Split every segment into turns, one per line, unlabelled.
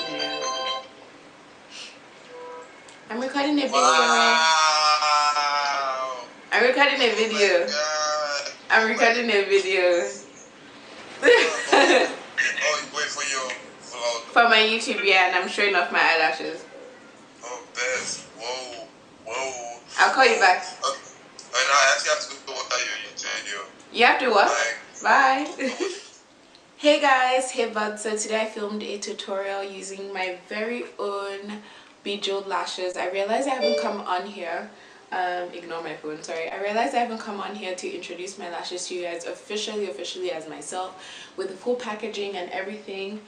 No. I'm recording a video.
Wow.
I'm recording a video. I'm recording a video.
Wait for your vlog.
For my YouTube, yeah, and I'm showing off my eyelashes.
Oh, best. Whoa. Whoa.
I'll call you back.
And I actually have to go water your video.
You have to what?
Bye.
Bye. Hey guys, hey bud. So today I filmed a tutorial using my very own Bejeweled lashes. I realized I haven't come on here. Ignore my phone, sorry. I realized I haven't come on here to introduce my lashes to you guys officially as myself with the full packaging and everything.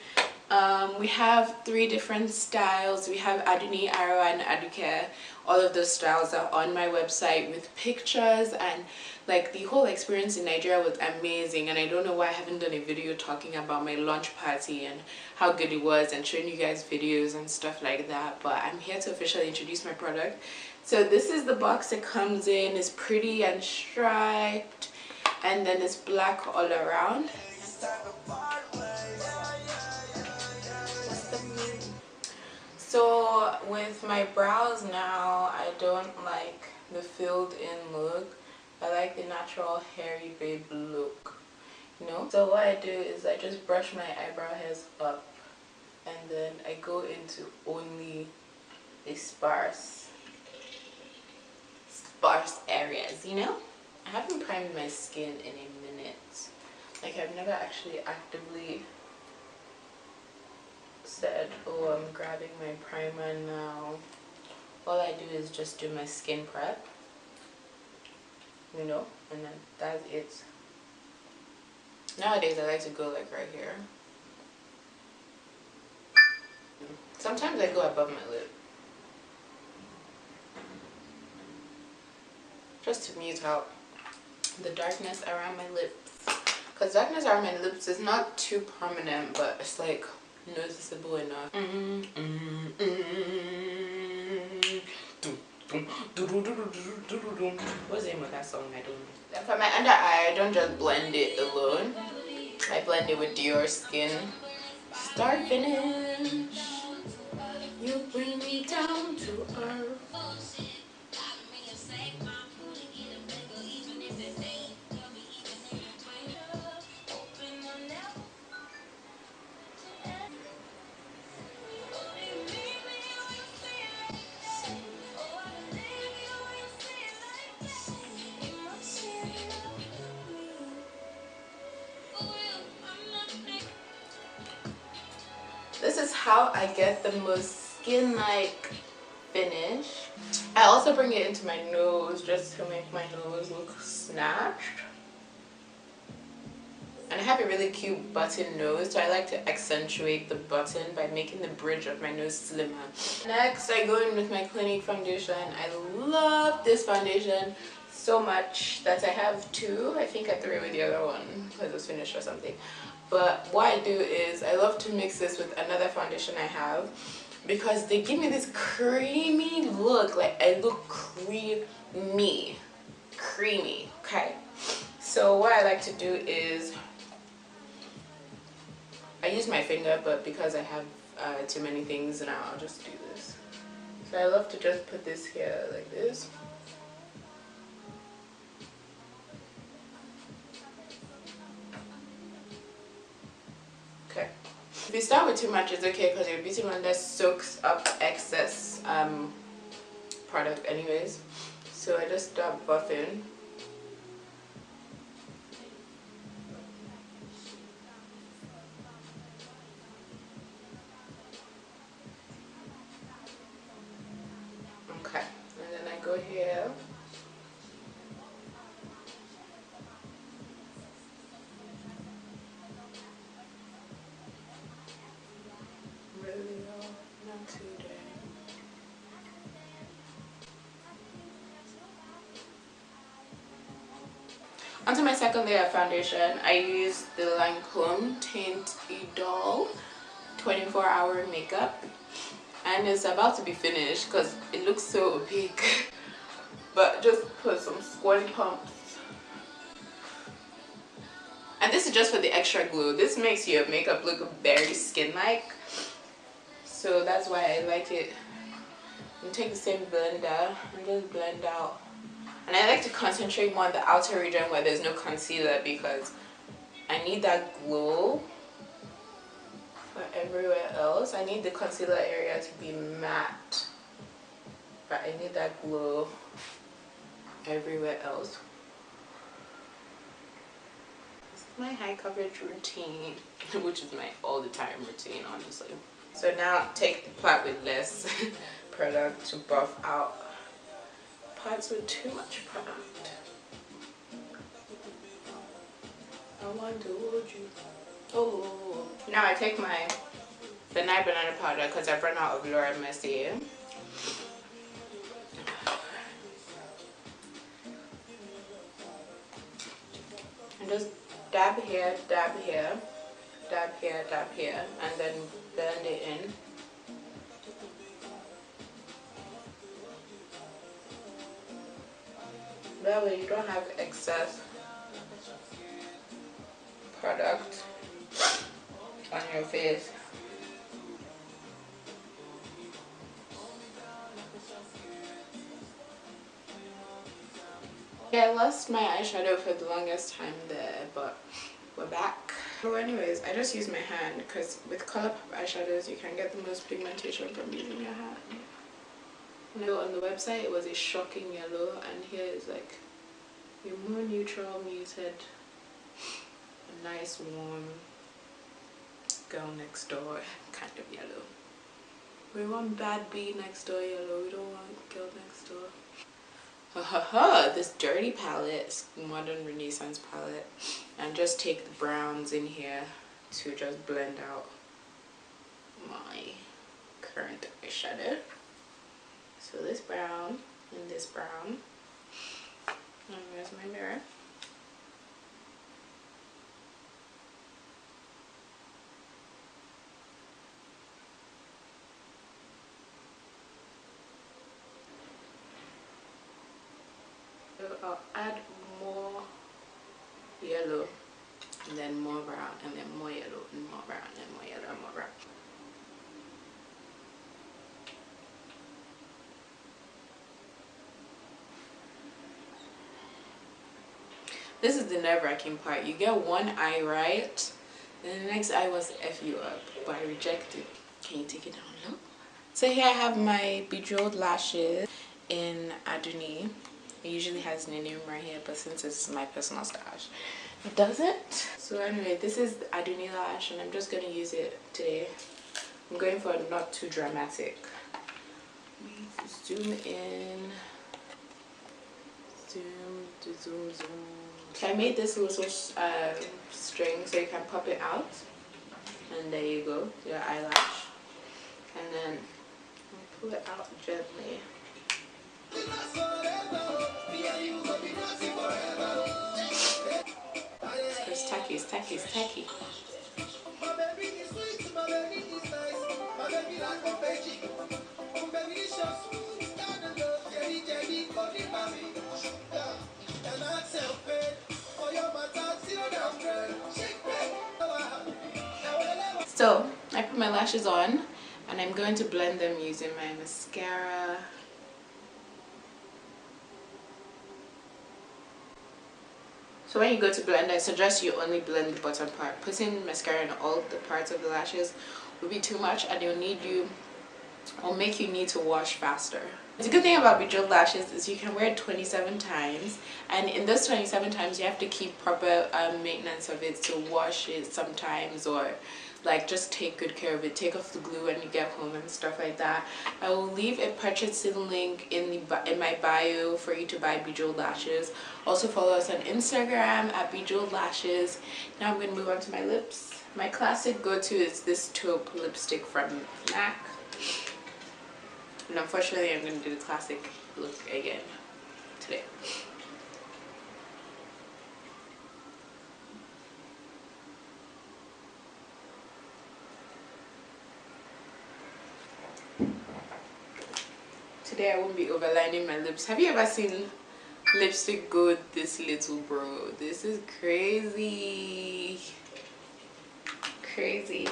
We have 3 different styles. We have Aduni, Arrow, and Aduke. All of those styles are on my website with pictures, and like the whole experience in Nigeria was amazing. And I don't know why I haven't done a video talking about my launch party and how good it was and showing you guys videos and stuff like that. But I'm here to officially introduce my product. So this is the box it comes in. It's pretty and striped, and then it's black all around. So with my brows now, I don't like the filled in look. I like the natural hairy babe look, you know. So what I do is I just brush my eyebrow hairs up, and then I go into only the sparse areas, you know. I haven't primed my skin in a minute. Like, I've never actually actively said, oh, I'm grabbing my primer now. All I do is just do my skin prep, you know, and then that's it. Nowadays I like to go like right here. Sometimes I go above my lip, just to mute out the darkness around my lips, because darkness around my lips is not too prominent, but it's like noticeable enough. What's the name of that song? I don't know. For my under eye, I don't just blend it alone. I blend it with Dior Skin. Start finish, you bring me down to earth. This is how I get the most skin-like finish. I also bring it into my nose just to make my nose look snatched. And I have a really cute button nose, so I like to accentuate the button by making the bridge of my nose slimmer. Next, I go in with my Clinique foundation. I love this foundation so much that I have 2. I think I threw away the other one because it was finished or something. But what I do is I love to mix this with another foundation I have, because they give me this creamy look. Like, I look creamy, okay? So what I like to do is I use my finger, but because I have too many things now, I'll just do this. So I love to just put this here like this. Okay. If you start with too much, it's okay, because your beauty blender soaks up excess product anyways. So I just start buffing. Okay, and then I go here. Really low, not too dark. Onto my second layer of foundation, I use the Lancome Tint Idol 24-hour makeup, and it's about to be finished because it looks so opaque. But just put some squirty pumps, and this is just for the extra glow. This makes your makeup look very skin-like. so that's why I like it. You take the same blender and just blend out. And I like to concentrate more on the outer region where there's no concealer because I need that glow for everywhere else. I need the concealer area to be matte, but I need that glow everywhere else. This is my high coverage routine, which is my all the time routine, honestly. So now take the part with less product to buff out parts with too much product. I want to hold you. Oh. Now I take my Night Banana powder because I've run out of Laura Mercier. And just dab here, dab here, dab here, dab here, and then blend it in. That way you don't have excess product on your face. Yeah, I lost my eyeshadow for the longest time there, but we're back. So anyways, I just use my hand because with ColourPop eyeshadows you can get the most pigmentation from using your hand. No, on the website it was a shocking yellow, and here is like a more neutral, muted, a nice warm girl next door kind of yellow. We want bad bee next door yellow, we don't want girl next door. This dirty palette, modern renaissance palette, and just take the browns in here to just blend out my current eyeshadow. So this brown and this brown, and here's my mirror. So I'll add more yellow, and then more brown, and then more yellow, and more brown, and more yellow, and more brown. This is the nerve-wracking part. You get one eye right, then the next eye wants to F you up, but I reject it. Can you take it down low? So here I have my Bejeweled lashes in Aduni. It usually has Ninium right here, but since it's my personal stash, it doesn't. So anyway, this is the Aduni lash, and I'm just going to use it today. I'm going for not too dramatic. Zoom in. Zoom. So I made this little string so you can pop it out, and there you go, your eyelash, and then pull it out gently. It's tacky, it's tacky, it's tacky. So I put my lashes on, and I'm going to blend them using my mascara. So when you go to blend, I suggest you only blend the bottom part. Putting mascara in all the parts of the lashes will be too much, and it'll make you need to wash faster. The good thing about Bejeweled lashes is you can wear it 27 times, and in those 27 times you have to keep proper maintenance of it, so wash it sometimes, or like just take good care of it. Take off the glue when you get home and stuff like that. I will leave a purchasing link in my bio for you to buy Bejeweled lashes. Also follow us on Instagram at Bejeweled lashes. Now I'm going to move on to my lips. My classic go-to is this taupe lipstick from MAC. And unfortunately I'm going to do the classic look again today. Today I won't be overlining my lips. Have you ever seen lipstick go this little, bro? This is crazy. Crazy.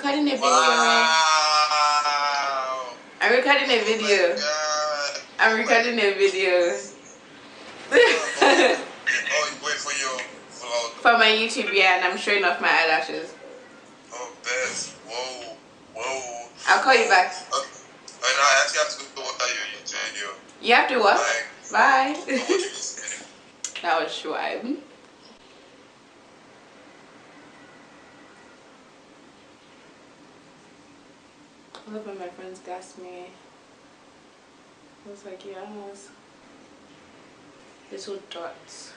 recording a video.
Wow.
I'm recording a
Oh
video.
my god.
I'm recording a video.
Oh, you wait for your vlog.
For my YouTube, yeah, and I'm showing off my eyelashes.
Oh, best. Whoa. Whoa.
I'll call you back.
And I actually have to go what are you enjoying you?
You have to what?
Bye.
Bye. That was Schweib. I love when my friends gas me. I was like, yes. Little dots.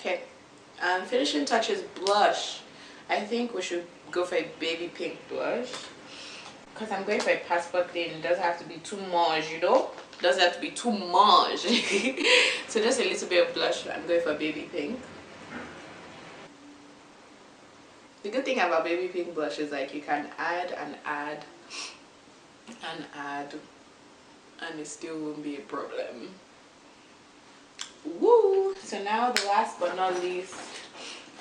Okay. Finishing touch is blush. I think we should go for a baby pink blush. Because I'm going for a passport thing. It doesn't have to be too much, you know? It doesn't have to be too much. So just a little bit of blush. I'm going for baby pink. The good thing about baby pink blush is like you can add and add and add and it still won't be a problem. Woo! So now the last but not least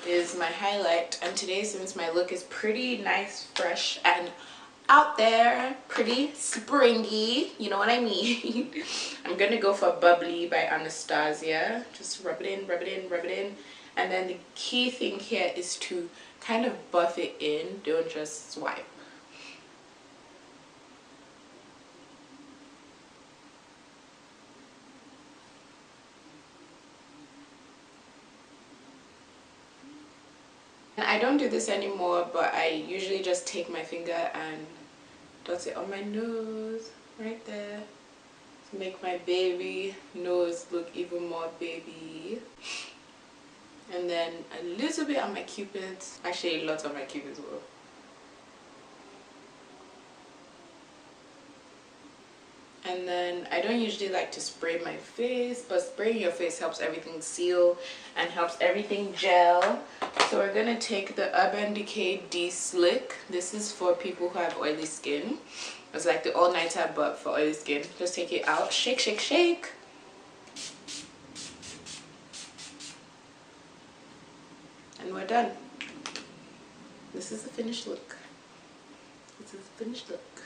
is my highlight, and today, since my look is pretty nice, fresh, and out there, pretty springy, you know what I mean, I'm gonna go for Bubbly by Anastasia. Just rub it in, rub it in, rub it in, and then the key thing here is to kind of buff it in, don't just swipe. I don't do this anymore, but I usually just take my finger and dot it on my nose right there to make my baby nose look even more baby. And then a little bit on my cupids, actually a lot on my cupids as well. And then I don't usually like to spray my face, but spraying your face helps everything seal and helps everything gel. So we're gonna take the Urban Decay De-Slick. This is for people who have oily skin. It's like the all-nighter but for oily skin. Just take it out, shake, shake, shake. And we're done. This is the finished look. This is the finished look.